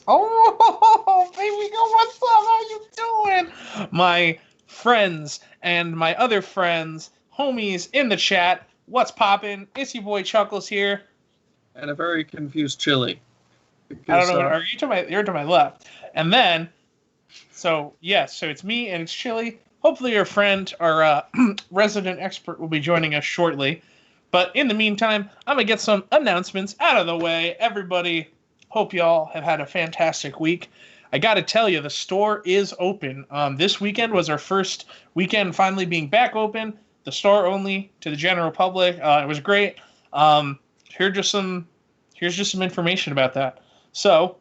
Oh, baby girl, what's up? How you doing? My friends and my other friends, homies in the chat. What's poppin'? It's your boy Chuckles here. And a very confused Chili. I don't Because, know. Are you to my? You're to my left. And then, so it's me and it's Chili. Hopefully, your friend, our resident expert, will be joining us shortly. But in the meantime, I'm gonna get some announcements out of the way. Everybody, hope y'all have had a fantastic week. I got to tell you, the store is open. This weekend was our first weekend finally being back open. The store only to the general public. It was great. Um, here's just some information about that. So,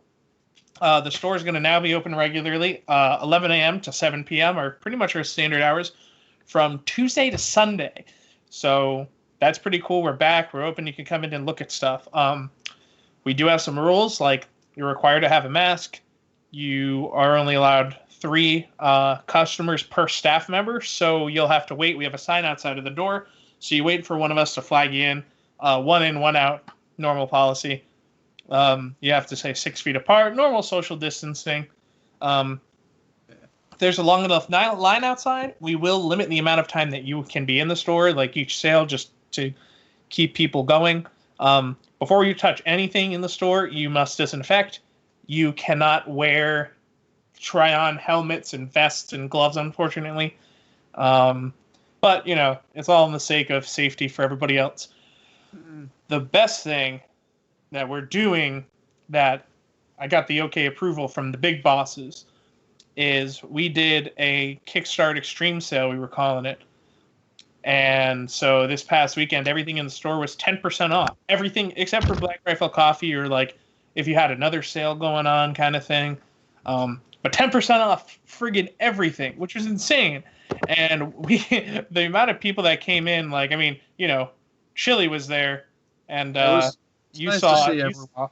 the store is going to now be open regularly, 11 a.m. to 7 p.m. are pretty much our standard hours from Tuesday to Sunday. So that's pretty cool. We're back. We're open. You can come in and look at stuff. We do have some rules, like you're required to have a mask. You are only allowed 3 customers per staff member, so you'll have to wait. We have a sign outside of the door, so you wait for one of us to flag you in. 1 in, 1 out, normal policy. You have to stay 6 feet apart, normal social distancing. If there's a long enough line outside, we will limit the amount of time that you can be in the store, like each sale, just to keep people going. Before you touch anything in the store, you must disinfect. You cannot try on helmets and vests and gloves, unfortunately. But, it's all in the sake of safety for everybody else. The best thing that we're doing that I got the okay approval from the big bosses is we did a Kickstart Extreme sale, we were calling it. And so this past weekend, everything in the store was 10% off. Everything except for Black Rifle Coffee or like if you had another sale going on kind of thing. But 10% off friggin' everything, which was insane. And the amount of people that came in, Chili was there. And you nice saw to see everyone.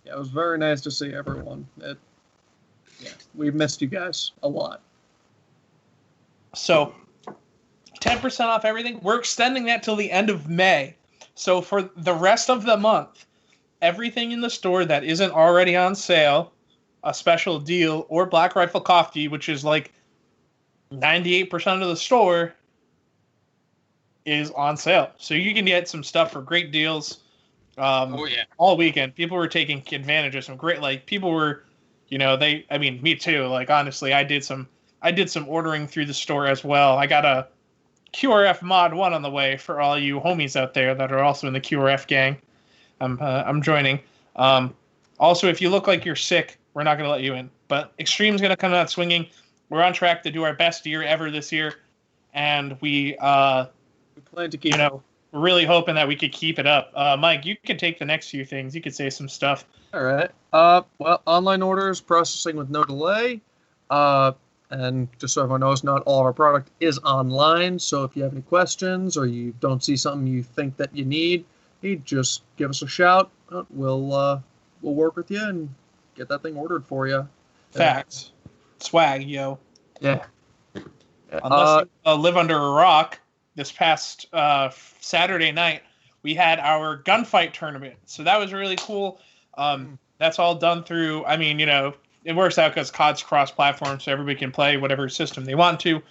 Yeah, it was very nice to see everyone. We missed you guys a lot. So 10% off everything. We're extending that till the end of May. So for the rest of the month, everything in the store that isn't already on sale, a special deal, or Black Rifle Coffee, which is like 98% of the store, is on sale. So you can get some stuff for great deals all weekend. People were taking advantage of some great, people were, me too. Honestly, I did some ordering through the store as well. I got a QRF Mod 1 on the way for all you homies out there that are also in the QRF gang. I'm joining. Also, if you look like you're sick, we're not going to let you in. But Extreme's going to come out swinging. We're on track to do our best year ever this year. And we plan to keep we're really hoping that we could keep it up. Mike, you can take the next few things. You could say some stuff. All right. Well, online orders processing with no delay. And just so everyone knows, not all of our product is online. So if you have any questions or you don't see something you think that you need, just give us a shout. We'll work with you and get that thing ordered for you. Facts. Swag, yo. Yeah. Unless you live under a rock, this past Saturday night, we had our gunfight tournament. So that was really cool. That's all done through, it works out because COD's cross-platform, so everybody can play whatever system they want to.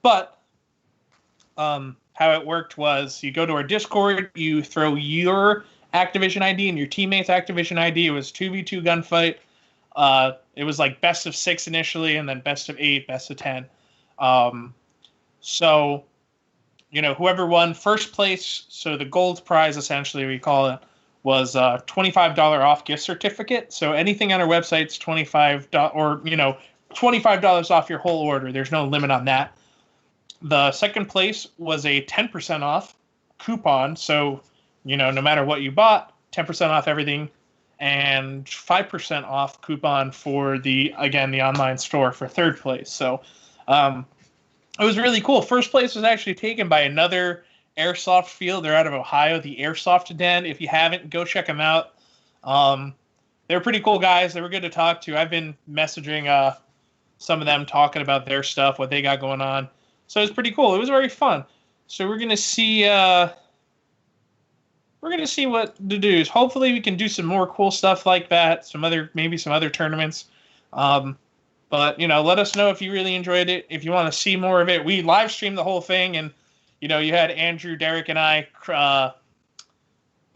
But how it worked was you go to our Discord, you throw your Activision ID and your teammate's Activision ID. It was 2v2 gunfight. It was like best of 6 initially, and then best of 8, best of 10. So, whoever won first place, so the gold prize, essentially, we call it, was a $25 off gift certificate. So anything on our website's $25 or, $25 off your whole order. There's no limit on that. The second place was a 10% off coupon. So, no matter what you bought, 10% off everything, and 5% off coupon for the online store for third place. So it was really cool. First place was actually taken by another Airsoft field. They're out of Ohio, the Airsoft Den. If you haven't, go check them out. They're pretty cool guys. They were good to talk to. I've been messaging some of them, talking about their stuff, what they got going on. So it was pretty cool. It was very fun. So we're going to see we're gonna see what to do. Hopefully, we can do some more cool stuff like that. Maybe some other tournaments. But let us know if you really enjoyed it. If you want to see more of it, we live streamed the whole thing, and you had Andrew, Derek, and I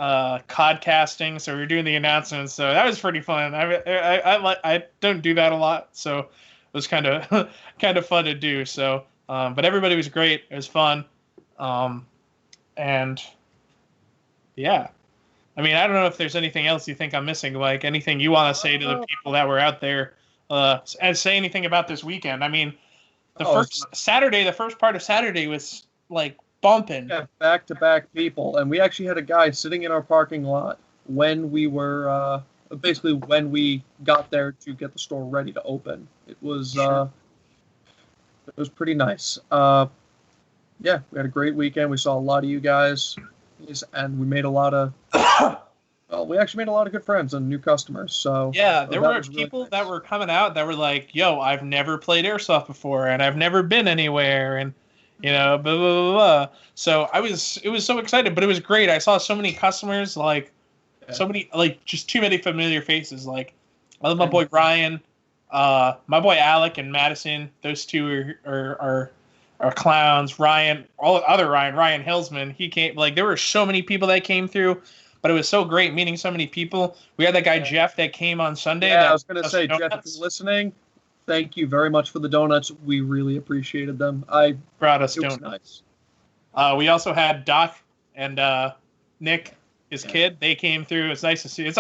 codcasting, so we were doing the announcements. So that was pretty fun. I don't do that a lot, so it was kind of kind of fun to do. So, but everybody was great. It was fun, and yeah. I mean, I don't know if there's anything else you think I'm missing, like anything you want to say to the people that were out there, and say anything about this weekend. I mean, the first part of Saturday was like bumping. Yeah, back-to-back people, and we actually had a guy sitting in our parking lot when we were basically when we got there to get the store ready to open. It was pretty nice. Yeah, we had a great weekend. We saw a lot of you guys, and we made a lot of we actually made a lot of good friends and new customers. So yeah, there were people that were coming out that were like, "Yo, I've never played airsoft before, and I've never been anywhere," and blah, blah, blah, blah. So it was so excited, but it was great. I saw so many customers, so many, just too many familiar faces. Like, I love my boy Ryan, my boy Alec and Madison. Those two are clowns. Ryan, Ryan Hillsman. He came, there were so many people that came through, but it was so great meeting so many people. We had that guy Jeff that came on Sunday. Yeah, I was going to say, Jeff, if you're listening, thank you very much for the donuts. We really appreciated them. I brought us donuts. Nice. We also had Doc and Nick, his kid. They came through. It's nice to see.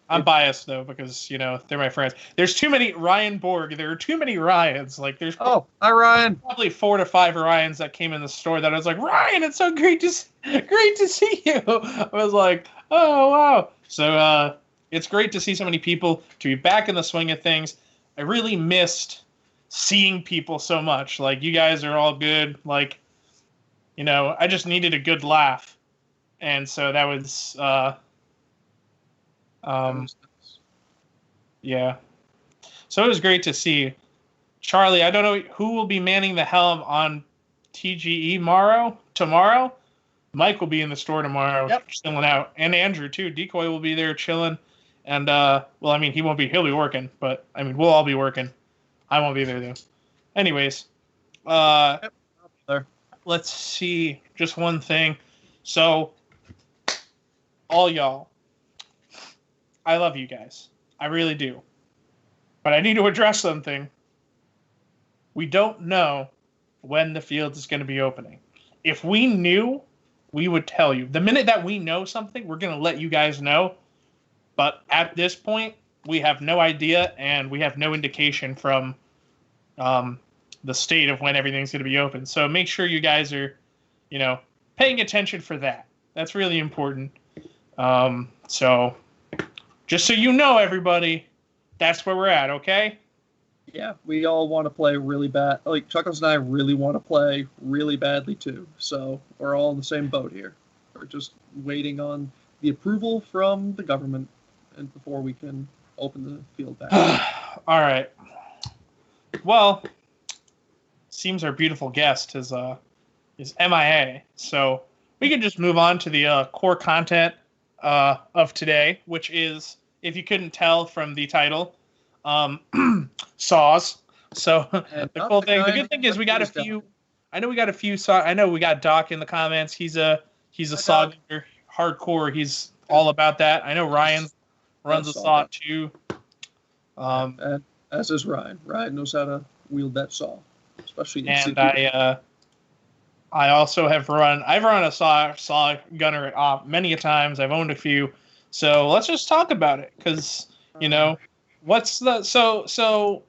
I'm biased though because they're my friends. There's too many Ryan Borg. There are too many Ryans. There's hi Ryan. Probably 4 to 5 Ryans that came in the store that I was like, Ryan, it's so great to see you. I was like, oh wow. So it's great to see so many people, to be back in the swing of things. I really missed seeing people so much. You guys are all good. I just needed a good laugh. And so that was, yeah. So it was great to see. Charlie, I don't know who will be manning the helm on TGE tomorrow. Mike will be in the store tomorrow, chilling out. And Andrew, too. Decoy will be there chilling. And, he won't be. He'll be working. But, we'll all be working. I won't be there, though. Anyways. Let's see. Just one thing. So, all y'all, I love you guys. I really do. But I need to address something. We don't know when the field is going to be opening. If we knew, we would tell you. The minute that we know something, we're going to let you guys know. But at this point, we have no idea, and we have no indication from the state of when everything's going to be open. So make sure you guys are, paying attention for that. That's really important. So just so you know, everybody, that's where we're at, okay? Yeah, we all want to play really bad. Chuckles and I really want to play really badly, too. So we're all in the same boat here. We're just waiting on the approval from the government and before we can open the field back. All right. Well, seems our beautiful guest is MIA. So we can just move on to the core content of today, which is, if you couldn't tell from the title, saws. So the good thing is we got a few. I know we got a few. I know we got Doc in the comments. He's a saw gunner, hardcore. He's all about that. I know Ryan runs a saw too. And as is Ryan. Ryan knows how to wield that saw, especially. And I also have run. I've run a saw gunner at op many a times. I've owned a few. So let's just talk about it, because what's the so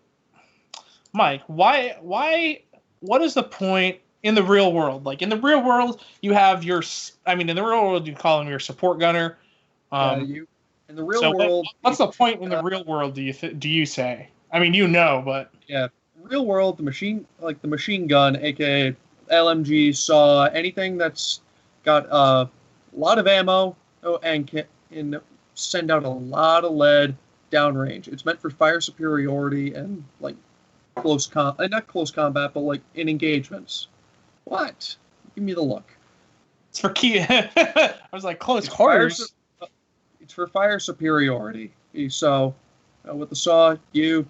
Mike, what is the point in the real world? In the real world, you have in the real world you call him your support gunner. In the real world, what's the point in the real world? Do you say? But yeah, real world, the machine gun, aka LMG, saw, anything that's got a lot of ammo and can send out a lot of lead downrange. It's meant for fire superiority and not close combat, but in engagements. What? Give me the look. It's for key. I was like close It's quarters. It's for fire superiority. So with the saw, you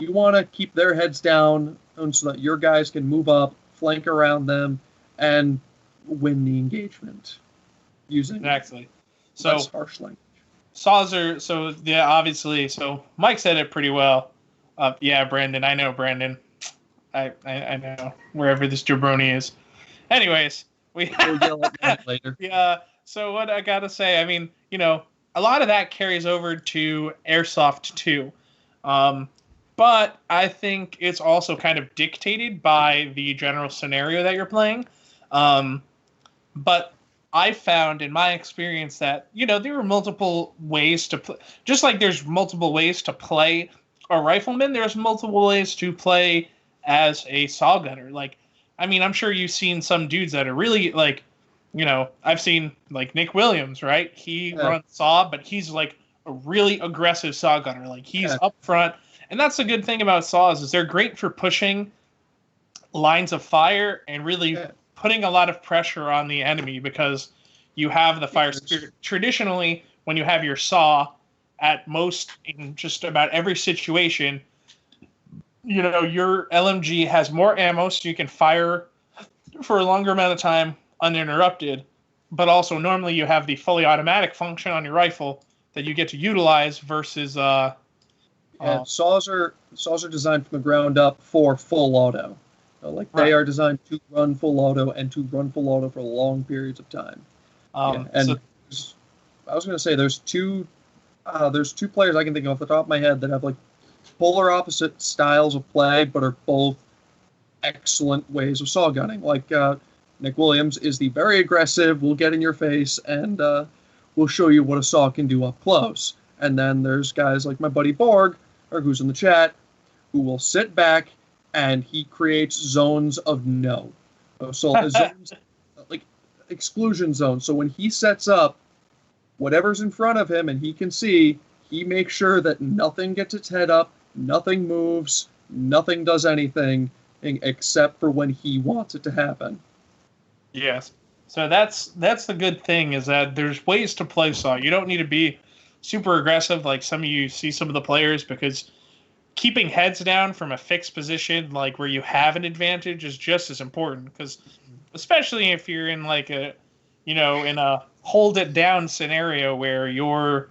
want to keep their heads down so that your guys can move up, flank around them, and win the engagement using Exactly. less So harsh language. saws are so yeah, obviously. So Mike said it pretty well. Yeah, Brandon. I know Brandon. I know wherever this jabroni is. Anyways, We'll yell at that later. yeah. So what I gotta say, I mean, a lot of that carries over to Airsoft too. But I think it's also kind of dictated by the general scenario that you're playing. But I found in my experience that, there are multiple ways to play. Just like there's multiple ways to play a rifleman, there's multiple ways to play as a saw gunner. Like, I mean, I'm sure you've seen some dudes that are really like, I've seen like Nick Williams, right? He runs saw, but he's like a really aggressive saw gunner. Like he's up front. And that's the good thing about saws is they're great for pushing lines of fire and really putting a lot of pressure on the enemy because you have the fire spirit. Traditionally, when you have your saw at most in just about every situation, your LMG has more ammo so you can fire for a longer amount of time uninterrupted, but also normally you have the fully automatic function on your rifle that you get to utilize versus saws are designed from the ground up for full auto. They are designed to run full auto and to run full auto for long periods of time. I was going to say there's two players I can think of off the top of my head that have like polar opposite styles of play, but are both excellent ways of saw gunning. Like Nick Williams is the very aggressive, will get in your face and will show you what a saw can do up close. And then there's guys like my buddy Borg, or who's in the chat, who will sit back and he creates zones of no. So zones, like exclusion zones. So when he sets up whatever's in front of him and he can see, he makes sure that nothing gets its head up, nothing moves, nothing does anything except for when he wants it to happen. Yes. So that's the good thing is that there's ways to play saw. You don't need to be super aggressive like some of you see some of the players because keeping heads down from a fixed position like where you have an advantage is just as important because especially if you're in like a in a hold it down scenario where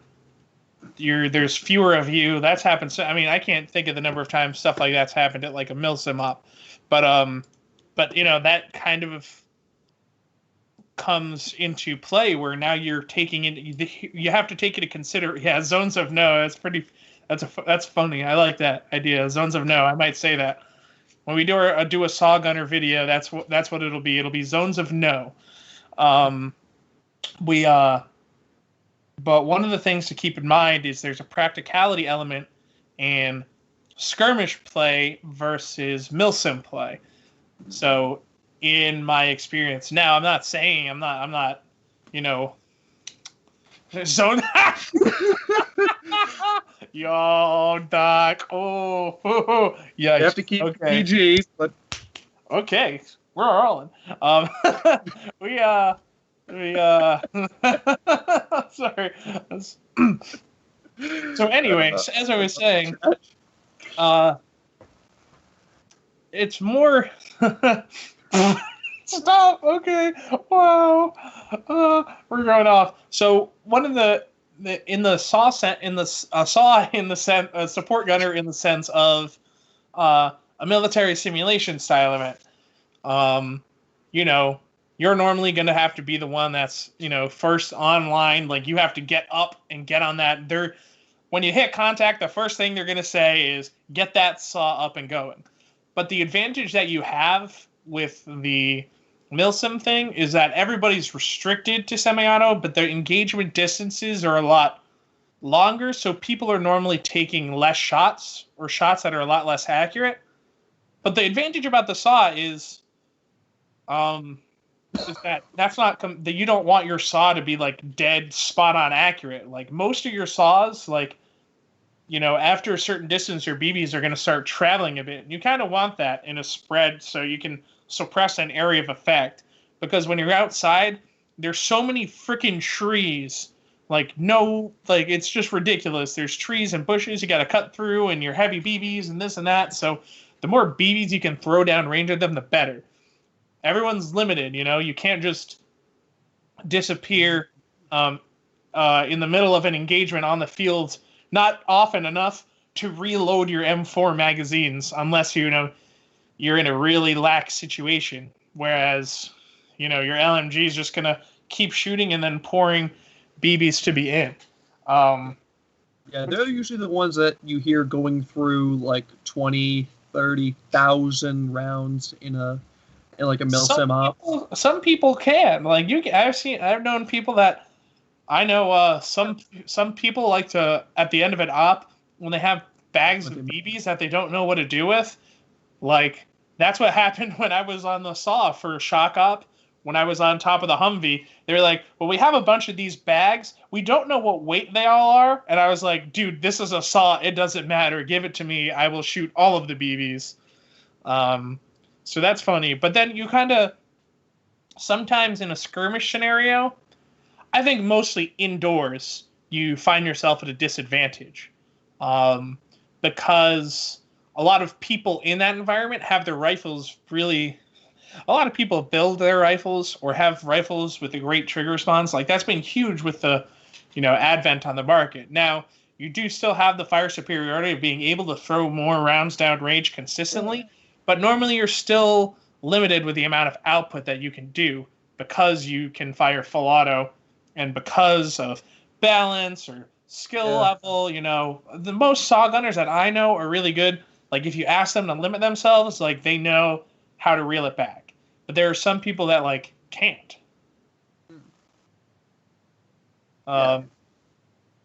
there's fewer of you. That's happened. So, I mean, I can't think of the number of times stuff like that's happened at like a milsim op, but that kind of comes into play where now you're taking it. You have to take into consider. Yeah, zones of no. That's funny. I like that idea. Zones of no. I might say that when we do a saw gunner video. That's what it'll be. It'll be zones of no. But one of the things to keep in mind is there's a practicality element in skirmish play versus milsim play. So in my experience, now I'm not zone. Yo, Doc. Oh, yeah. You have to keep PG, but okay, we're rolling. Sorry. So anyways, as I was saying, it's more stop. Okay. Wow. We're going off. So one of the saw support gunner in the sense of a military simulation style event. You're normally going to have to be the one that's, first online. Like, you have to get up and get on that. When you hit contact, the first thing they're going to say is, get that saw up and going. But the advantage that you have with the milsim thing is that everybody's restricted to semi-auto, but their engagement distances are a lot longer, so people are normally taking less shots, or shots that are a lot less accurate. But the advantage about the saw is that's not that you don't want your saw to be like dead spot on accurate. Like most of your saws, like after a certain distance, your BBs are going to start traveling a bit. And you kind of want that in a spread so you can suppress an area of effect. Because when you're outside, there's so many freaking trees. Like, no, like, it's just ridiculous. There's trees and bushes you got to cut through, and your heavy BBs and this and that. So the more BBs you can throw down range of them, the better. Everyone's limited, you know? You can't just disappear in the middle of an engagement on the field not often enough to reload your M4 magazines unless, you know, you're in a really lax situation. Whereas, you know, your LMG is just going to keep shooting and then pouring BBs to be in. Yeah, they're usually the ones that you hear going through like 20, 30,000 rounds in like a milsim op. Some people can. Like I've known people that I know some people like to at the end of an op when they have bags of BBs that they don't know what to do with. Like that's what happened when I was on the SAW for Shock Op. When I was on top of the Humvee, they were like, well, we have a bunch of these bags. We don't know what weight they all are. And I was like, dude, this is a SAW. It doesn't matter. Give it to me. I will shoot all of the BBs. So that's funny. But then you kind of, sometimes in a skirmish scenario, I think mostly indoors, you find yourself at a disadvantage. Because a lot of people in that environment have their rifles really... A lot of people build their rifles or have rifles with a great trigger response. Like that's been huge with the, you know, advent on the market. Now, you do still have the fire superiority of being able to throw more rounds down range consistently, but normally you're still limited with the amount of output that you can do because you can fire full auto and because of balance or skill level. You know, the most SAW gunners that I know are really good. Like if you ask them to limit themselves, like they know how to reel it back. But there are some people that like can't.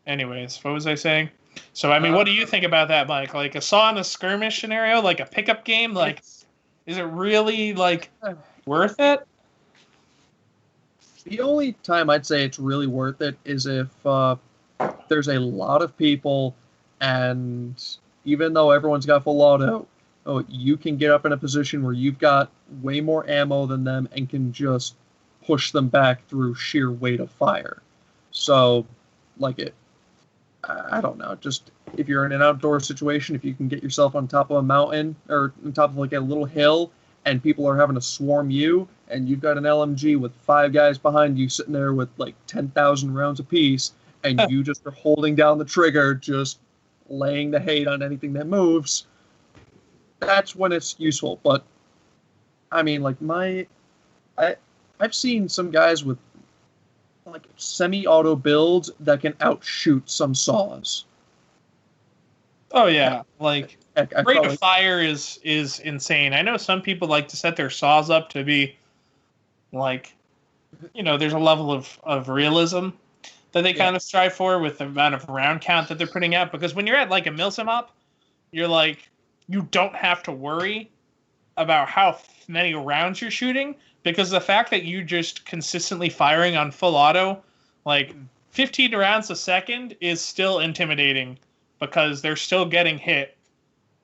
Anyways, what was I saying? So I mean, what do you think about that, Mike? Like a SAW in a skirmish scenario, like a pickup game, like is it really like worth it? The only time I'd say it's really worth it is if there's a lot of people, and even though everyone's got full auto, you can get up in a position where you've got way more ammo than them and can just push them back through sheer weight of fire. So, like I don't know, just if you're in an outdoor situation, if you can get yourself on top of a mountain or on top of like a little hill and people are having to swarm you and you've got an LMG with 5 guys behind you sitting there with like 10,000 rounds apiece and you just are holding down the trigger, just laying the hate on anything that moves, that's when it's useful. But I mean, like I've seen some guys with like semi-auto builds that can outshoot some SAWs. Oh yeah, like rate of like, fire is insane. I know some people like to set their SAWs up to be like, you know, there's a level of realism that they kind of strive for with the amount of round count that they're putting out. Because when you're at like a milsim op, you're like, you don't have to worry about how many rounds you're shooting because the fact that you just consistently firing on full auto, like 15 rounds a second is still intimidating because they're still getting hit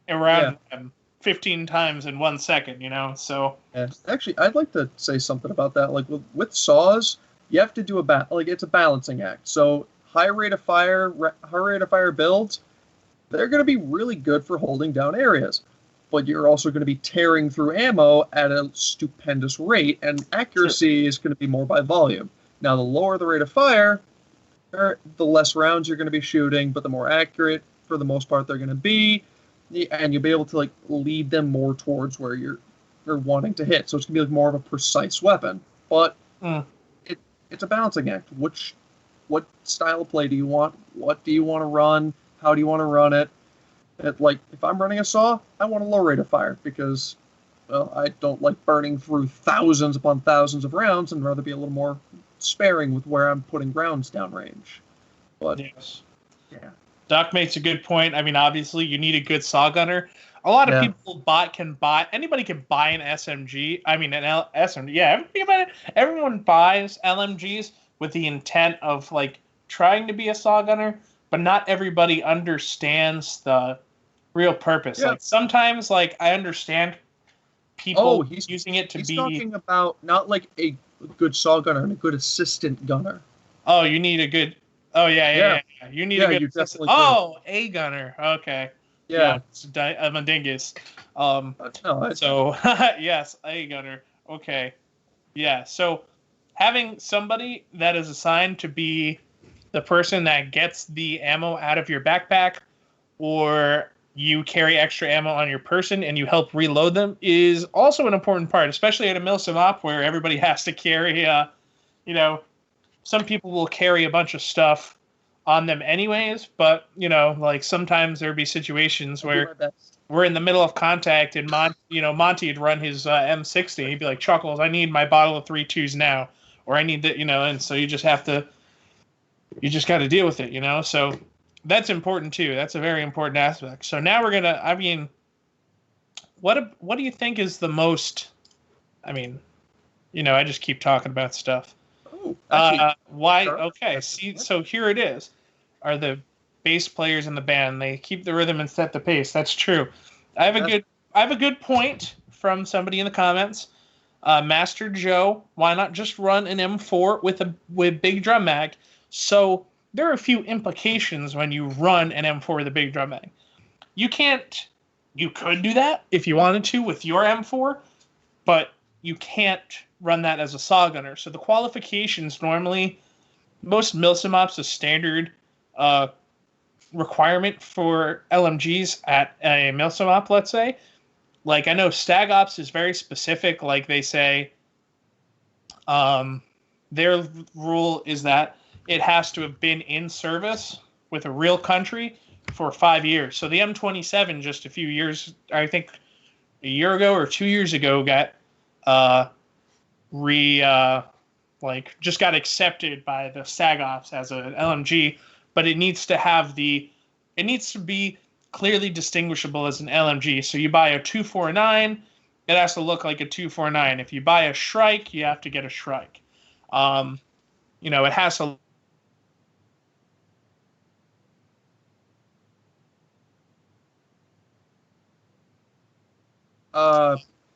around them 15 times in 1 second, you know? So actually, I'd like to say something about that. Like with SAWs, you have to do it's a balancing act. So high rate of fire builds, they're going to be really good for holding down areas. But you're also going to be tearing through ammo at a stupendous rate, and accuracy is going to be more by volume. Now, the lower the rate of fire, the less rounds you're going to be shooting, but the more accurate, for the most part, they're going to be, and you'll be able to like lead them more towards where you're wanting to hit. So it's going to be like more of a precise weapon. But it's a balancing act. What style of play do you want? What do you want to run? How do you want to run it? Like, if I'm running a SAW, I want a low rate of fire because, well, I don't like burning through thousands upon thousands of rounds and rather be a little more sparing with where I'm putting rounds downrange. But, yes. Yeah. Doc makes a good point. I mean, obviously, you need a good SAW gunner. A lot of people anybody can buy an SMG. I mean, SMG. Yeah, everyone buys LMGs with the intent of, like, trying to be a SAW gunner, but not everybody understands the real purpose. Yeah. Like sometimes, like I understand people using it to be. He's talking about not like a good saw gunner and a good assistant gunner. Oh, you need a good. Oh yeah. You need a good. You definitely do. Oh, a gunner. Okay. Yeah. I'm a dingus. No, So yes, a gunner. Okay. Yeah. So having somebody that is assigned to be the person that gets the ammo out of your backpack, or you carry extra ammo on your person and you help reload them, is also an important part, especially at a Milsim op where everybody has to carry. Some people will carry a bunch of stuff on them anyways, but like sometimes there'd be situations where we're in the middle of contact and Monty would run his M60. He'd be like, Chuckles, I need my bottle of 3.2s now, or I need that, and so you just got to deal with it, so that's important too. That's a very important aspect. So now what do you think is the most, I just keep talking about stuff. Why? Sure. Okay. So here it is. Are the bass players in the band? They keep the rhythm and set the pace. That's true. I have a good point from somebody in the comments. Master Joe, why not just run an M4 with big drum mag? So there are a few implications when you run an M4 with a big drum mag. You could do that if you wanted to with your M4, but you can't run that as a saw gunner. So the qualifications normally, most Milsim ops, a standard requirement for LMGs at a Milsim op, let's say. Like I know Stag Ops is very specific. Like they say, their rule is that it has to have been in service with a real country for 5 years. So the M27 just a few years, I think a year ago or 2 years ago, got just got accepted by the Stag Ops as an LMG, but it needs to be clearly distinguishable as an LMG. So you buy a 249, it has to look like a 249. If you buy a Shrike, you have to get a Shrike. It has to.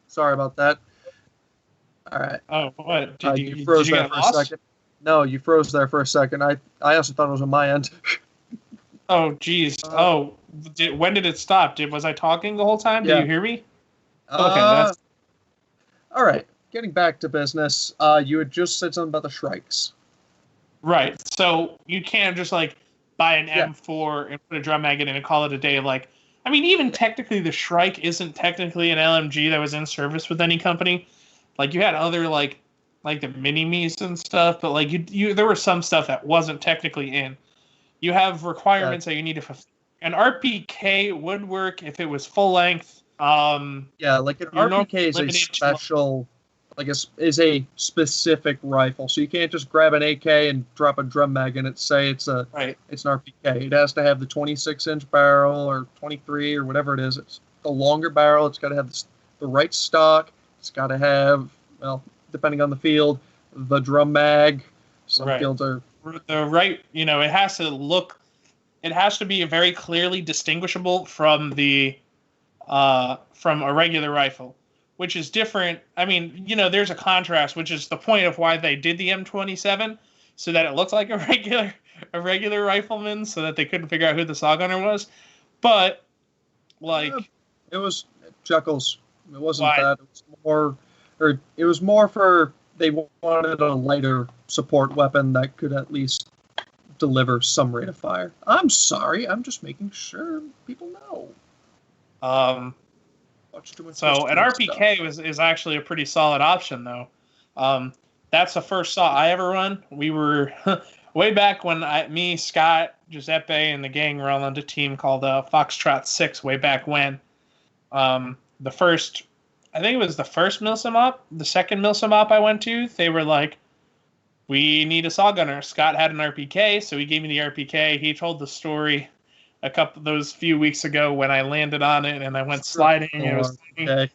Sorry about that. All right. Oh, what? Did you froze get there for lost? a second. No, you froze there for a second. I also thought it was on my end. Oh, geez. When did it stop? Was I talking the whole time? Yeah. Did you hear me? All right. Getting back to business. You had just said something about the Shrikes. Right. So you can't just buy an M4 and put a drum mag in and call it a day. Even technically the Shrike isn't technically an LMG that was in service with any company. You had other the mini-me's and stuff, but there was some stuff that wasn't technically in. You have requirements that you need to fulfill. An RPK would work if it was full length. An RPK is a special, is a specific rifle. So you can't just grab an AK and drop a drum mag in it. Say it's an RPK. It has to have the 26-inch barrel or 23 or whatever it is. It's the longer barrel. It's got to have the right stock. It's got to have, depending on the field, the drum mag. Some fields are the right. It has to be very clearly distinguishable from from a regular rifle, which is different. There's a contrast, which is the point of why they did the M27, so that it looked like a regular rifleman, so that they couldn't figure out who the saw gunner was. But it was Chuckles. It wasn't that. It was more for they wanted a lighter support weapon that could at least deliver some rate of fire. I'm sorry. I'm just making sure people know. So an RPK is actually a pretty solid option, though. That's the first saw I ever run. We were way back when me, Scott, Giuseppe, and the gang were all on a team called Foxtrot 6 way back when. I think it was the first Milsim op, the second Milsim op I went to, they were like, we need a saw gunner. Scott had an RPK, so he gave me the RPK. He told the story those few weeks ago when I landed on it and I went sliding. And it was funny.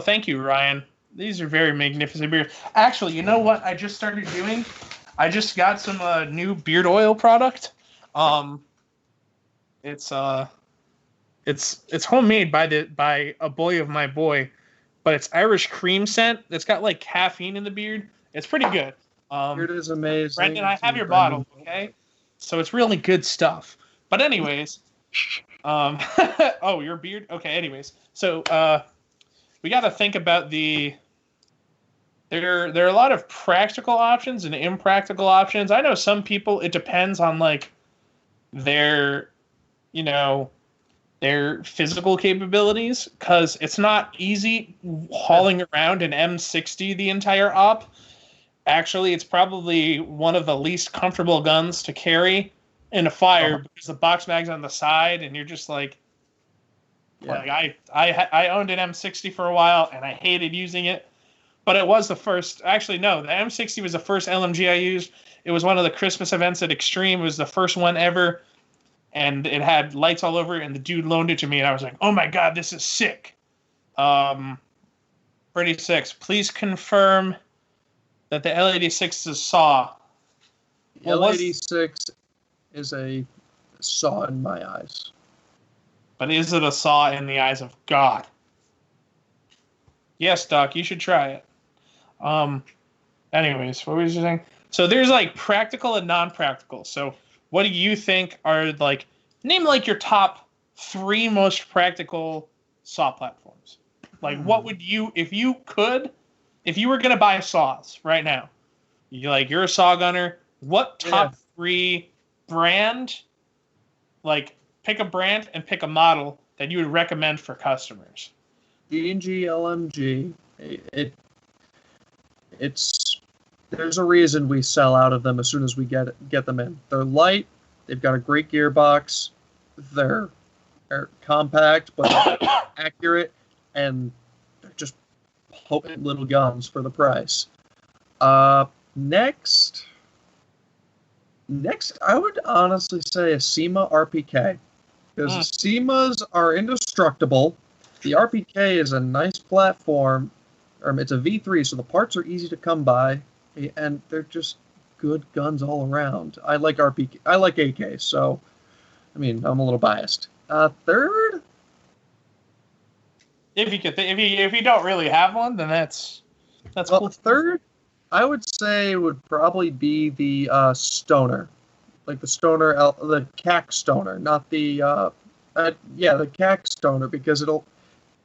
Thank you, Ryan. These are very magnificent beers. Actually, you know what I just started doing? I just got some new beard oil product. It's homemade by a boy of my boy, but it's Irish cream scent. It's got like caffeine in the beard. It's pretty good. Beard is amazing. Brendan, I have your Brendan. bottle, okay? So it's really good stuff. But anyways, oh, your beard? Okay, anyways. So we got to think about there are a lot of practical options and impractical options. I know some people, it depends on like their, their physical capabilities, because it's not easy hauling around an M60 the entire op. Actually, it's probably one of the least comfortable guns to carry in a fire because the box mag's on the side, and you're just like, I owned an M60 for a while, and I hated using it. But it was the first. Actually, no, the M60 was the first LMG I used. It was one of the Christmas events at Extreme. It was the first one ever, and it had lights all over it, and the dude loaned it to me, and I was like, oh my god, this is sick. 36, please confirm that the L86 is SAW. L86 is a SAW in my eyes. But is it a SAW in the eyes of God? Yes, Doc, you should try it. Anyways, what was you saying? So there's like practical and non-practical. So what do you think are like, name like your top 3 most practical SAW platforms? Like what would you, if you were going to buy saws right now, you're a saw gunner, what top 3 brand, like pick a brand and pick a model that you would recommend for customers? D&G LMG, there's a reason we sell out of them as soon as we get them in. They're light, they've got a great gearbox, they're compact but accurate, and they're just potent little guns for the price. Next, I would honestly say a SEMA RPK, because SEMAs are indestructible. The RPK is a nice platform. It's a V3, so the parts are easy to come by, and they're just good guns all around. I like RPK. I like AK, so I mean I'm a little biased. Third, if you don't really have one, then that's cool. Third, I would say would probably be the Stoner, like the Stoner, the CAC Stoner, not the the CAC Stoner, because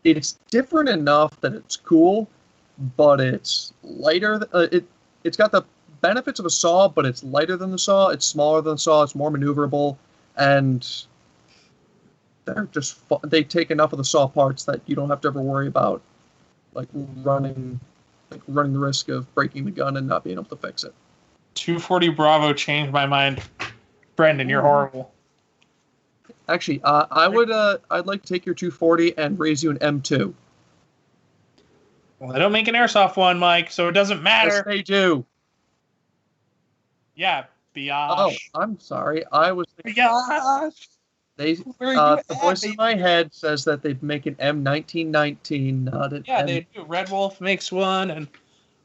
it's different enough that it's cool, but it's lighter. It's got the benefits of a saw, but it's lighter than the saw. It's smaller than the saw. It's more maneuverable, and they take enough of the saw parts that you don't have to ever worry about running the risk of breaking the gun and not being able to fix it. 240 Bravo changed my mind. Brendan, you're horrible. Actually, I'd like to take your 240 and raise you an M2. Well, they don't make an airsoft one, Mike, so it doesn't matter. Yes, they do. Yeah, biatch. Oh, I'm sorry. I was thinking, biatch. The voice in my head says that they make an M1919, not an M. They do. Red Wolf makes one, and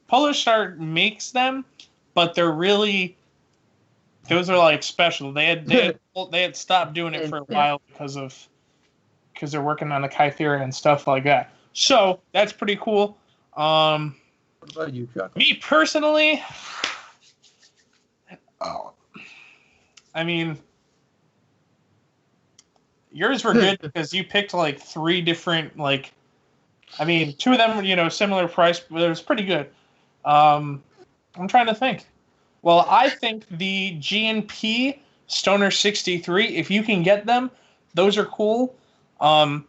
Polar Star makes them, but they're really, those are like special. They had stopped doing it for a while because they're working on the Kythera and stuff like that. So that's pretty cool. What about you, Chuck? Me personally, I mean, yours were good because you picked like 3 different, like, I mean, 2 of them were, similar price, but it was pretty good. I'm trying to think. Well, I think the G&P Stoner 63, if you can get them, those are cool. I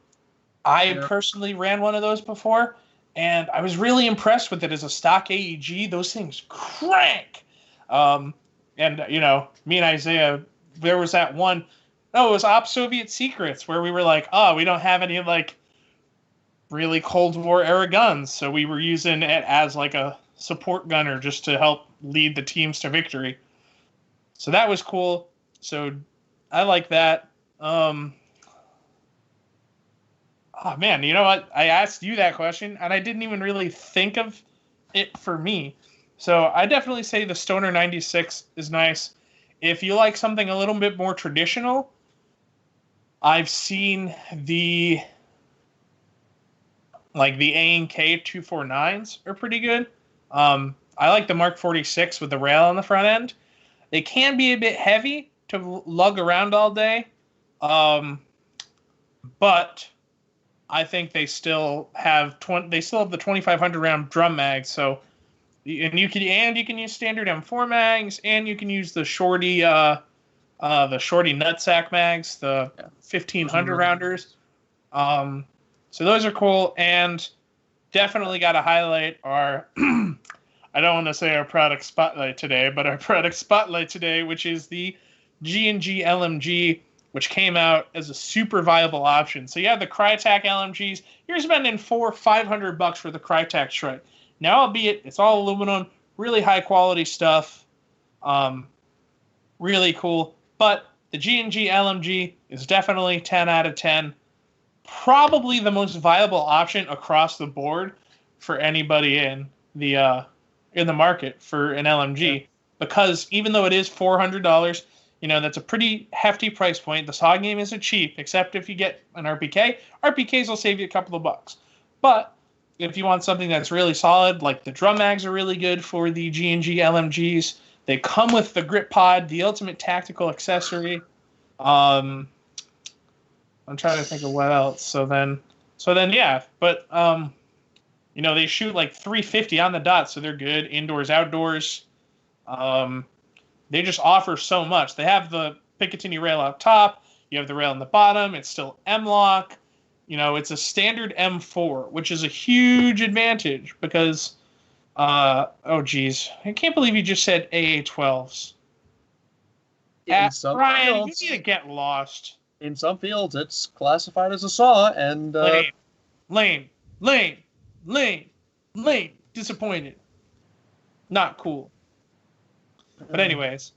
personally ran one of those before, and I was really impressed with it as a stock AEG. Those things crank. And, me and Isaiah, there was that one, it was Op Soviet Secrets, where we were like, we don't have any, like, really Cold War era guns, so we were using it as, like, a support gunner just to help lead the teams to victory. So that was cool. So I like that. Oh man, you know what? I asked you that question, and I didn't even really think of it for me. So I definitely say the Stoner 96 is nice. If you like something a little bit more traditional, I've seen the Like the A&K 249s are pretty good. I like the Mark 46 with the rail on the front end. They can be a bit heavy to lug around all day, but I think they still have the 2,500 round drum mag. So, and you can use standard M4 mags, and you can use the shorty nutsack mags, the 1,500 rounders. So those are cool, and definitely got to highlight our. I don't want to say our product spotlight today, but our product spotlight today, which is the G&G LMG, which came out as a super viable option. So you have the Crytek LMGs. You're spending $400-500 for the Crytek Strike. Now, albeit it's all aluminum, really high quality stuff, really cool. But the G&G LMG is definitely 10 out of 10. Probably the most viable option across the board for anybody in the market for an LMG, because even though it is $400, that's a pretty hefty price point. The SAW game isn't cheap, except if you get an RPK. RPKs will save you a couple of bucks. But if you want something that's really solid, like the drum mags are really good for the G&G LMGs. They come with the grip pod, the ultimate tactical accessory. I'm trying to think of what else. So then yeah. But they shoot like 350 on the dot, so they're good indoors, outdoors. They just offer so much. They have the Picatinny rail up top. You have the rail on the bottom. It's still M-LOK. It's a standard M4, which is a huge advantage because, oh geez, I can't believe you just said AA12s. Ryan, fields, you need to get lost. In some fields, it's classified as a SAW, and lame. Disappointed. Not cool. But anyways,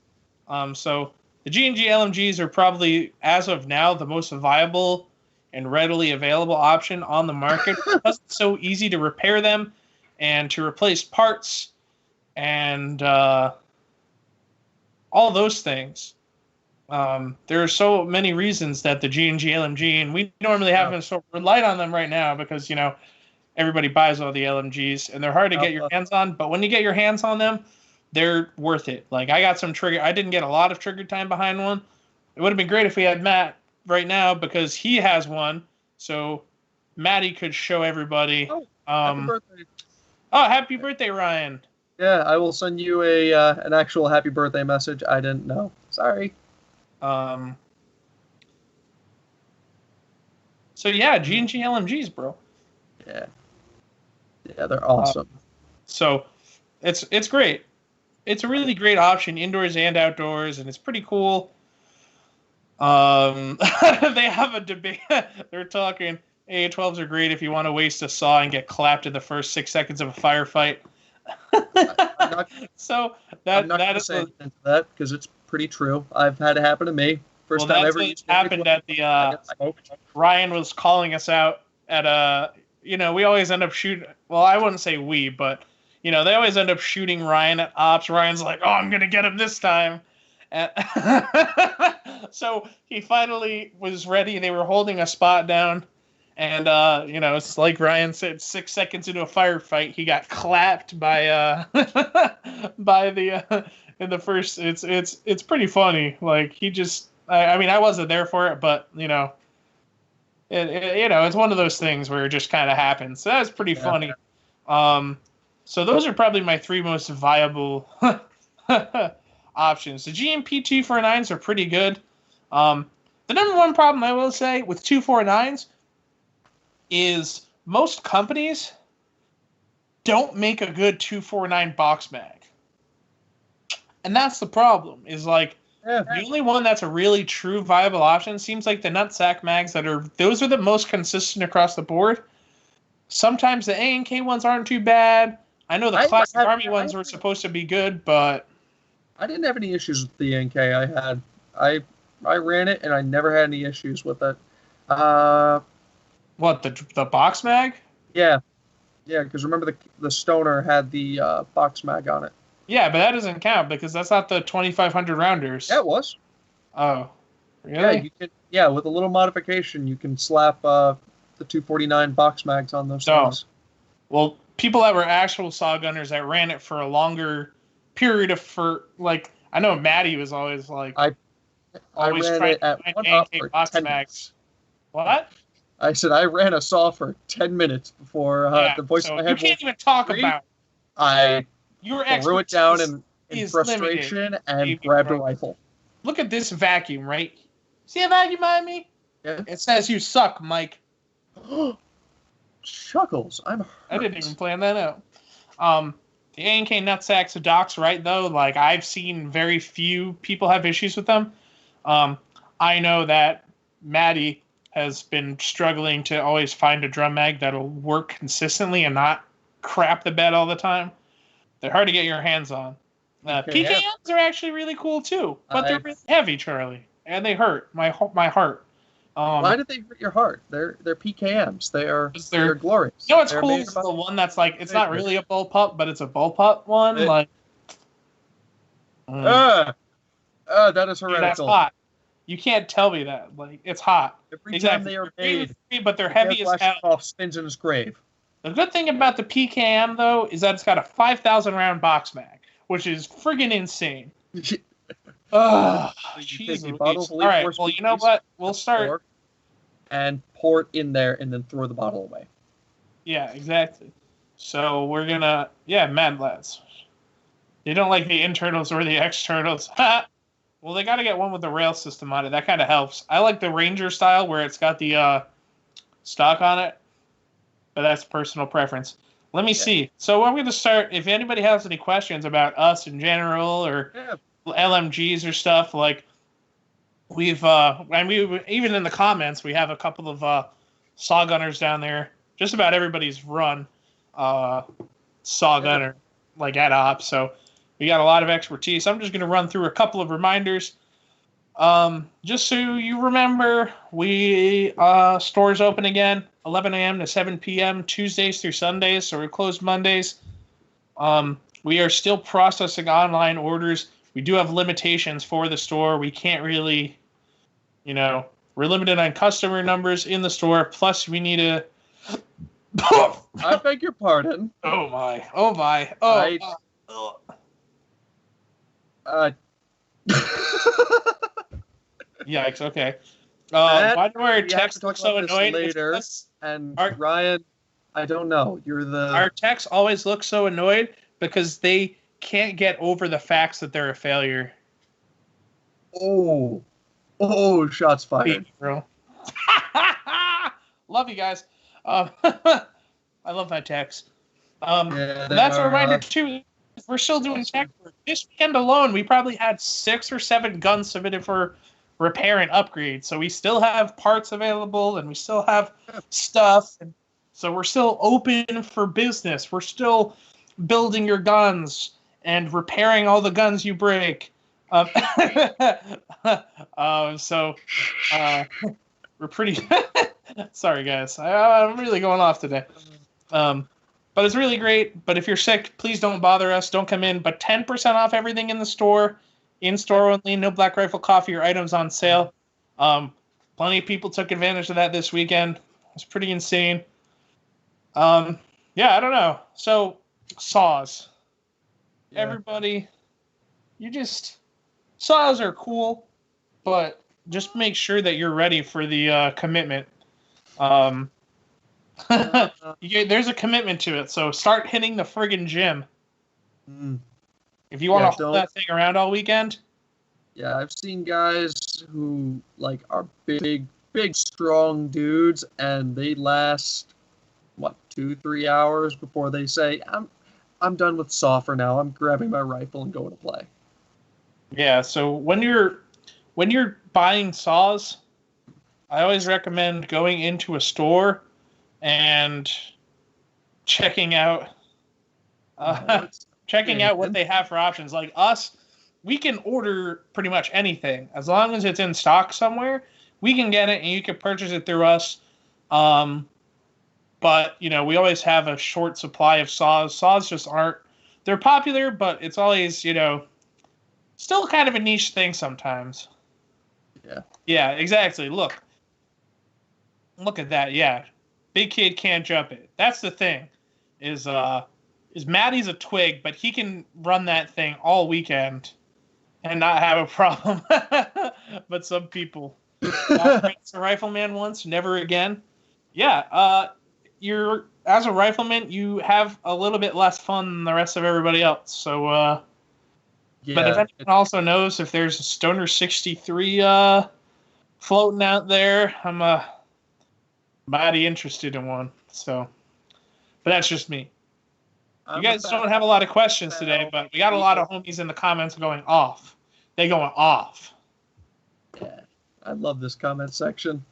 so the G&G LMGs are probably, as of now, the most viable and readily available option on the market because it's so easy to repair them and to replace parts and all those things. There are so many reasons that the G&G LMG, and we normally haven't so relied on them right now because, everybody buys all the LMGs and they're hard to get your hands on. But when you get your hands on them, they're worth it. Like I got some trigger. I didn't get a lot of trigger time behind one. It would have been great if we had Matt right now because he has one. So Matty could show everybody. Happy birthday. Oh, happy birthday, Ryan. Yeah, I will send you an actual happy birthday message. I didn't know. Sorry. So yeah, G&G LMGs, bro. Yeah, they're awesome. So it's great. It's a really great option indoors and outdoors, and it's pretty cool. They have a debate. They're talking AA12s are great if you want to waste a SAW and get clapped in the first 6 seconds of a firefight. I'm not that is saying that because it's pretty true. I've had it happen to me. First time ever. Happened at the Ryan was calling us out at a. We always end up shooting. Well, I wouldn't say we, but they always end up shooting Ryan at ops. Ryan's like, "Oh, I'm gonna get him this time." So he finally was ready. They were holding a spot down, and it's like Ryan said, 6 seconds into a firefight, he got clapped by by the in the first. It's pretty funny. Like he just. I mean, I wasn't there for it, but it's one of those things where it just kind of happens. So that's pretty funny. So those are probably my three most viable options. The GMP 249s are pretty good. The number one problem I will say with 249s is most companies don't make a good 249 box mag. And that's the problem, is like, the only one that's a really true viable option seems like the nutsack mags those are the most consistent across the board. Sometimes the A&K ones aren't too bad. I know the classic Army ones were supposed to be good, but I didn't have any issues with the A&K I had. I ran it and I never had any issues with it. What, the box mag? Yeah, because remember the Stoner had the box mag on it. Yeah, but that doesn't count because that's not the 2,500 rounders. Yeah, it was. Oh, really? Yeah, with a little modification, you can slap the the 249 box mags on those No. things. Well, people that were actual saw gunners that ran it for a longer period I know Maddie was always like I always ran trying it at to find one up AK for box 10 mags. minutes. What? I said I ran a saw for 10 minutes before the voice so in my you head can't was even talk free. about I your threw it down expertise in is frustration limited, and baby grabbed a bro. rifle. Look at this vacuum, right? See a vacuum behind me? Yeah. It says you suck, Mike. Chuckles, I'm hurt. I didn't even plan that out. The A&K nutsacks of docs, right, though? Like, I've seen very few people have issues with them. I know that Maddie has been struggling to always find a drum mag that'll work consistently and not crap the bed all the time. They're hard to get your hands on. PKMs are actually really cool, too. But they're really heavy, Charlie. And they hurt my heart. Why did they hurt your heart? They're PKMs. They're glorious. You know what's cool is the one that's like, it's not really a bullpup, but it's a bullpup one. That is heretical. Dude, that's hot. You can't tell me that. Like, it's hot. Every time they are made, but they're heavy as hell. Spins in his grave. The good thing about the PKM, though, is that it's got a 5,000 round box mag, which is friggin' insane. Ugh, all right, well, you know what? We'll start. And pour it in there and then throw the bottle away. Yeah, exactly. So we're going to, Mad Lads. They don't like the internals or the externals. Well, they got to get one with the rail system on it. That kind of helps. I like the Ranger style where it's got the stock on it, but that's personal preference. Let me see. So I'm going to start. If anybody has any questions about us in general or LMGs or stuff, like we've even in the comments we have a couple of saw gunners down there. Just about everybody's run saw gunner like at op. So we got a lot of expertise. I'm just going to run through a couple of reminders. Just so you remember, we stores open again 11 a.m. to 7 p.m. Tuesdays through Sundays, so we're closed Mondays. We are still processing online orders. We do have limitations for the store. We can't really, we're limited on customer numbers in the store. Plus, we need to. I beg your pardon. Oh my! Yikes! Okay. Why do our texts look so annoyed later? And Ryan, I don't know. Our texts always look so annoyed because they can't get over the facts that they're a failure. Oh, shots fired, bro. Love you guys. I love my texts. That's a reminder too. We're still doing tech work. This weekend alone, we probably had 6 or 7 guns submitted for repair and upgrade. So we still have parts available and we still have stuff. And so we're still open for business. We're still building your guns and repairing all the guns you break. We're pretty... Sorry, guys. I'm really going off today. But it's really great. But if you're sick, please don't bother us. Don't come in. But 10% off everything in the store. In-store only. No Black Rifle Coffee or items on sale. Plenty of people took advantage of that this weekend. It's pretty insane. I don't know. So, saws. Yeah. Everybody, saws are cool, but just make sure that you're ready for the commitment. There's a commitment to it, so start hitting the friggin' gym. If you want to hold that thing around all weekend. Yeah, I've seen guys who are big, strong dudes, and they last 2-3 hours before they say, "I'm done with saw for now. I'm grabbing my rifle and going to play." Yeah, so when you're buying saws, I always recommend going into a store and checking out what they have for options. Like us, we can order pretty much anything as long as it's in stock somewhere. We can get it and you can purchase it through us. But we always have a short supply of saws. Saws just aren't. They're popular, but it's always still kind of a niche thing sometimes. Yeah. Yeah, exactly. Look at that. Yeah. Big kid can't jump it. That's the thing. Is Maddie's a twig, but he can run that thing all weekend and not have a problem. But some people, a rifleman once, never again. Yeah, you're as a rifleman, you have a little bit less fun than the rest of everybody else. So, but if anyone also knows if there's a Stoner 63 floating out there, I'm mighty interested in one. So, but that's just me. You guys don't have a lot of questions today, but we got a lot of homies in the comments going off. They going off. Yeah, I love this comment section.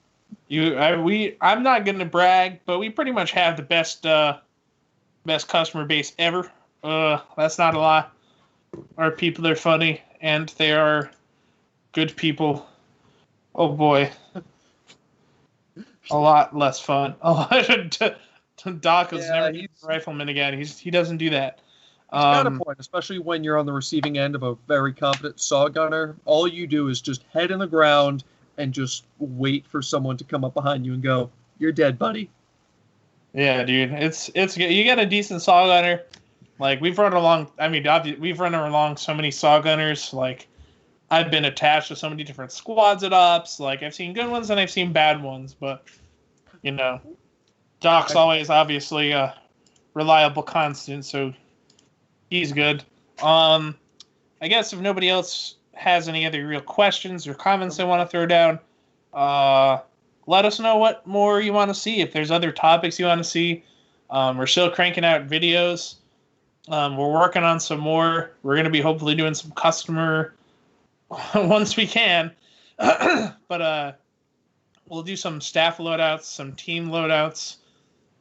I'm not going to brag, but we pretty much have the best customer base ever. That's not a lie. Our people are funny and they are good people. Oh boy, a lot less fun. Doc is never a rifleman again. He doesn't do that. He's got a point, especially when you're on the receiving end of a very competent saw gunner. All you do is just head in the ground and just wait for someone to come up behind you and go, "You're dead, buddy." Yeah, dude, it's good. You get a decent saw gunner. Like we've run along. I mean, we've run along so many saw gunners. Like I've been attached to so many different squads at ops. Like I've seen good ones and I've seen bad ones, but you know, Doc's always obviously a reliable constant, so he's good. I guess if nobody else has any other real questions or comments they want to throw down, let us know what more you want to see. If there's other topics you want to see, we're still cranking out videos. We're working on some more. We're going to be hopefully doing some customer once we can. But we'll do some staff loadouts, some team loadouts,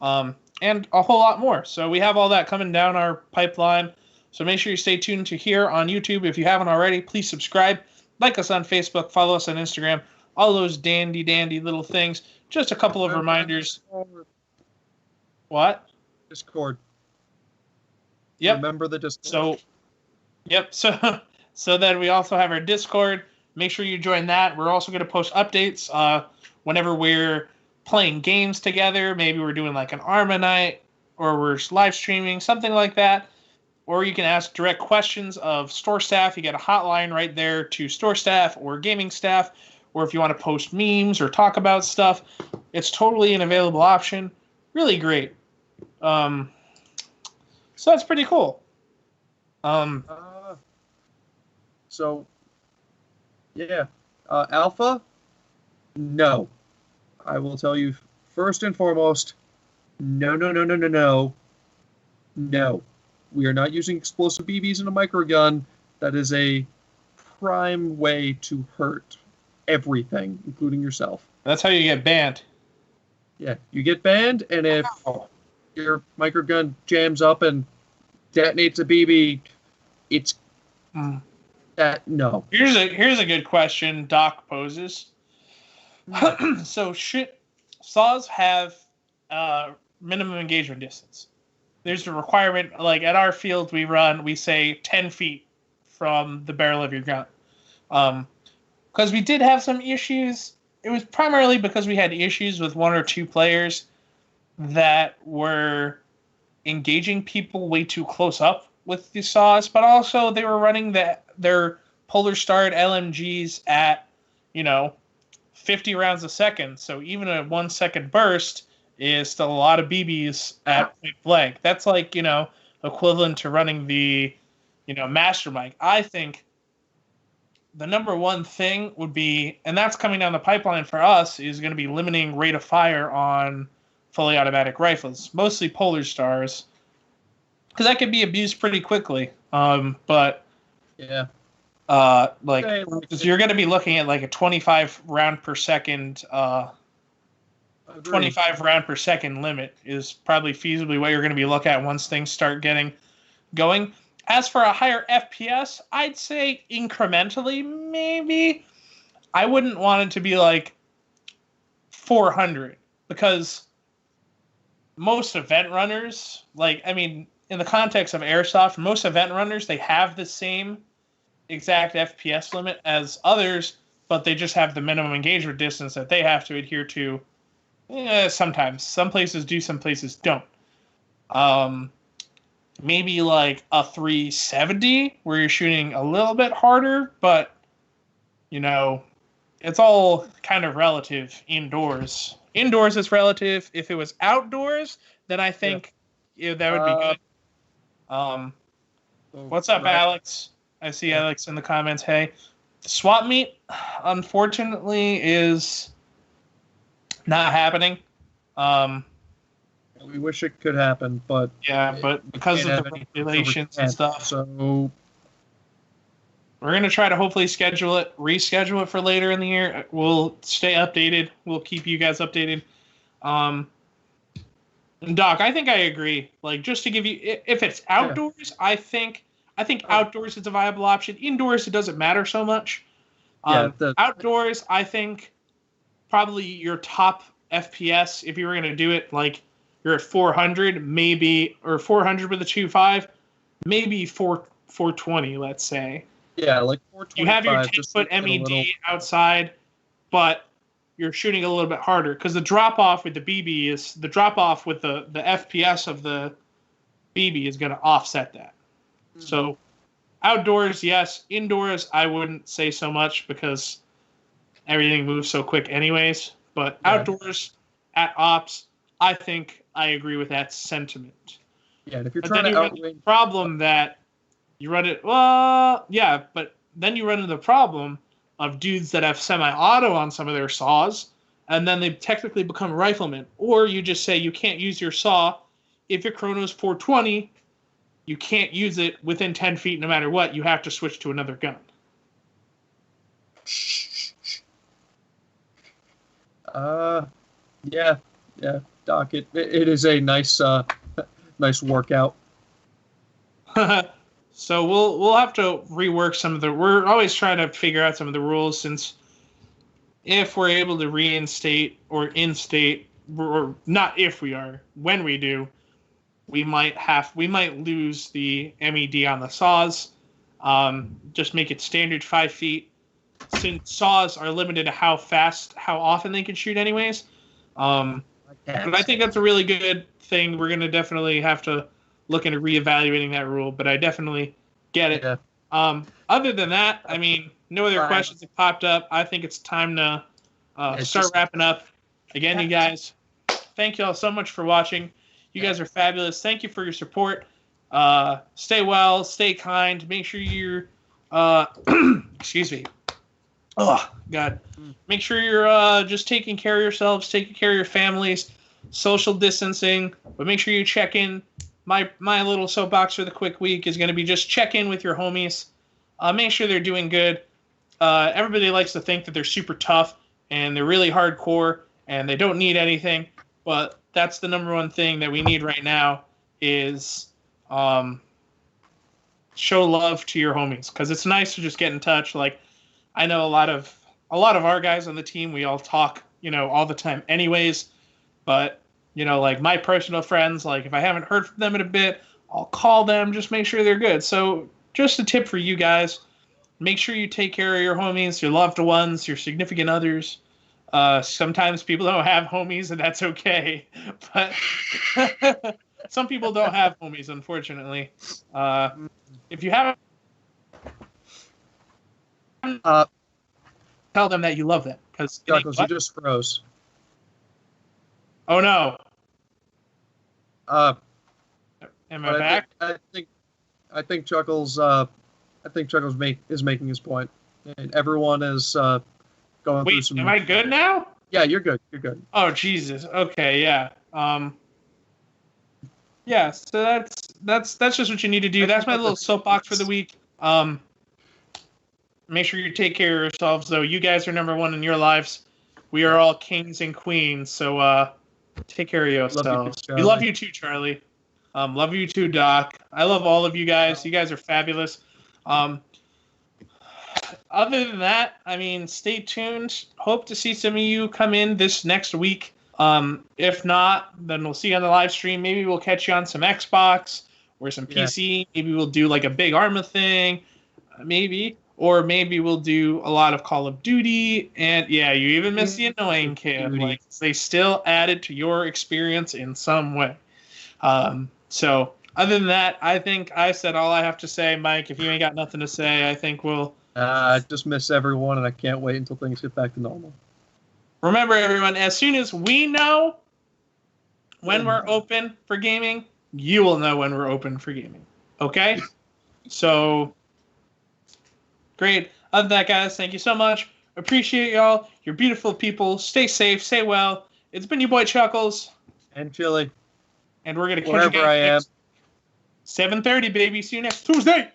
and a whole lot more. So we have all that coming down our pipeline. So make sure you stay tuned to here on YouTube. If you haven't already, please subscribe. Like us on Facebook. Follow us on Instagram. All those dandy little things. Just a couple of reminders. What? Discord. Yep. Remember the Discord. So then we also have our Discord. Make sure you join that. We're also going to post updates whenever we're playing games together. Maybe we're doing like an Arma night, or we're live streaming, something like that. Or you can ask direct questions of store staff. You get a hotline right there to store staff or gaming staff. Or if you want to post memes or talk about stuff, it's totally an available option. Really great. So that's pretty cool. Alpha? No. I will tell you first and foremost, no. No. We are not using explosive BBs in a microgun. That is a prime way to hurt everything, including yourself. That's how you get banned. Yeah, you get banned, and if your microgun jams up and detonates a BB, it's that no. Here's a good question Doc poses. So saws have minimum engagement distance. There's a requirement, like at our field we say 10 feet from the barrel of your gun. Because we did have some issues. It was primarily because we had issues with one or two players that were engaging people way too close up with the saws, but also they were running their Polar Star LMGs at, 50 rounds a second. So even a 1 second burst is still a lot of BBs at point blank. That's like, equivalent to running the, Master Mic. I think the number one thing would be, and that's coming down the pipeline for us, is going to be limiting rate of fire on fully automatic rifles, mostly Polar Stars, because that could be abused pretty quickly. But yeah, because you're going to be looking at like a 25 round per second. 25 round per second limit is probably feasibly what you're going to be looking at once things start getting going. As for a higher FPS, I'd say incrementally, maybe. I wouldn't want it to be like 400, because most event runners, in the context of Airsoft, most event runners, they have the same exact FPS limit as others, but they just have the minimum engagement distance that they have to adhere to Sometimes. Some places do, some places don't. Um, Maybe like a 370 where you're shooting a little bit harder, but you know, it's all kind of relative indoors. Indoors is relative. If it was outdoors, then I think that would be good. What's up, Alex? I see Alex in the comments. Hey, the swap meet, unfortunately, is not happening. We wish it could happen, but but because of the regulations and stuff, so we're gonna try to hopefully reschedule it for later in the year. We'll stay updated. We'll keep you guys updated. Doc, I think I agree. Like, just to give you, if it's outdoors, I think outdoors is a viable option. Indoors, it doesn't matter so much. Outdoors, I think probably your top FPS, if you were gonna do it, like you're at 400, maybe, or 400 with a 2.5, maybe 420, let's say. Yeah, like 425. You have your 10-foot MED outside, but you're shooting a little bit harder because the drop off with the BB is the drop off with the FPS of the BB is going to offset that. Mm-hmm. So outdoors, yes. Indoors, I wouldn't say so much because everything moves so quick anyways. But outdoors at ops, I think I agree with that sentiment. Yeah, and if you're trying to outrange the problem that you run it, well, yeah, but then you run into the problem of dudes that have semi-auto on some of their saws, and then they technically become riflemen. Or you just say you can't use your saw. If your chrono's 420, you can't use it within 10 feet no matter what. You have to switch to another gun. Yeah, Doc, it is a nice nice workout. So we'll have to rework some of the. We're always trying to figure out some of the rules, since if we're able to reinstate or instate, or not if we are, when we do, we might lose the MED on the saws. Just make it standard 5 feet, since saws are limited to how often they can shoot anyways. But I think that's a really good thing. We're gonna definitely have to look into reevaluating that rule, but I definitely get it. Yeah. Other than that, I mean, no other questions have popped up. I think it's time to start wrapping up. Again, you guys, thank you all so much for watching. You guys are fabulous. Thank you for your support. Stay well, stay kind. Make sure you're, excuse me. Oh, God. Make sure you're just taking care of yourselves, taking care of your families, social distancing, but make sure you check in. My little soapbox for the quick week is going to be just check in with your homies. Make sure they're doing good. Everybody likes to think that they're super tough and they're really hardcore and they don't need anything. But that's the number one thing that we need right now is show love to your homies. Because it's nice to just get in touch. Like, I know a lot of our guys on the team, we all talk, all the time anyways. But like my personal friends, like if I haven't heard from them in a bit, I'll call them, just make sure they're good. So just a tip for you guys, make sure you take care of your homies, your loved ones, your significant others. Sometimes people don't have homies and that's okay. But some people don't have homies, unfortunately. If you haven't, tell them that you love them. Because Chuckles, you just froze. Oh no. Am I back? I think Chuckles. Is making his point, and everyone is going through some. Am I good now? Yeah, you're good. You're good. Oh Jesus. Okay. Yeah. Yeah. So that's just what you need to do. That's my little soapbox for the week. Make sure you take care of yourselves, though. You guys are number one in your lives. We are all kings and queens. So take care of yourselves. We love you too, Charlie. Love you too, Doc. I love all of you guys. You guys are fabulous. Other than that, I mean, stay tuned. Hope to see some of you come in this next week. If not, then we'll see you on the live stream. Maybe we'll catch you on some Xbox or some PC. Maybe we'll do like a big Arma thing. Maybe. or maybe we'll do a lot of Call of Duty. And yeah, you even missed the annoying kid. Like, they still added to your experience in some way. So other than that, I think I said all I have to say. Mike, if you ain't got nothing to say, I think we'll... I just miss everyone, and I can't wait until things get back to normal. Remember, everyone, as soon as we know when we're open for gaming, you will know when we're open for gaming. Okay? So, great. Other than that, guys, thank you so much. Appreciate y'all. You're beautiful people. Stay safe. Stay well. It's been your boy Chuckles. And Chili. And we're going to catch you Wherever I am. guys 7:30, baby. See you next Tuesday.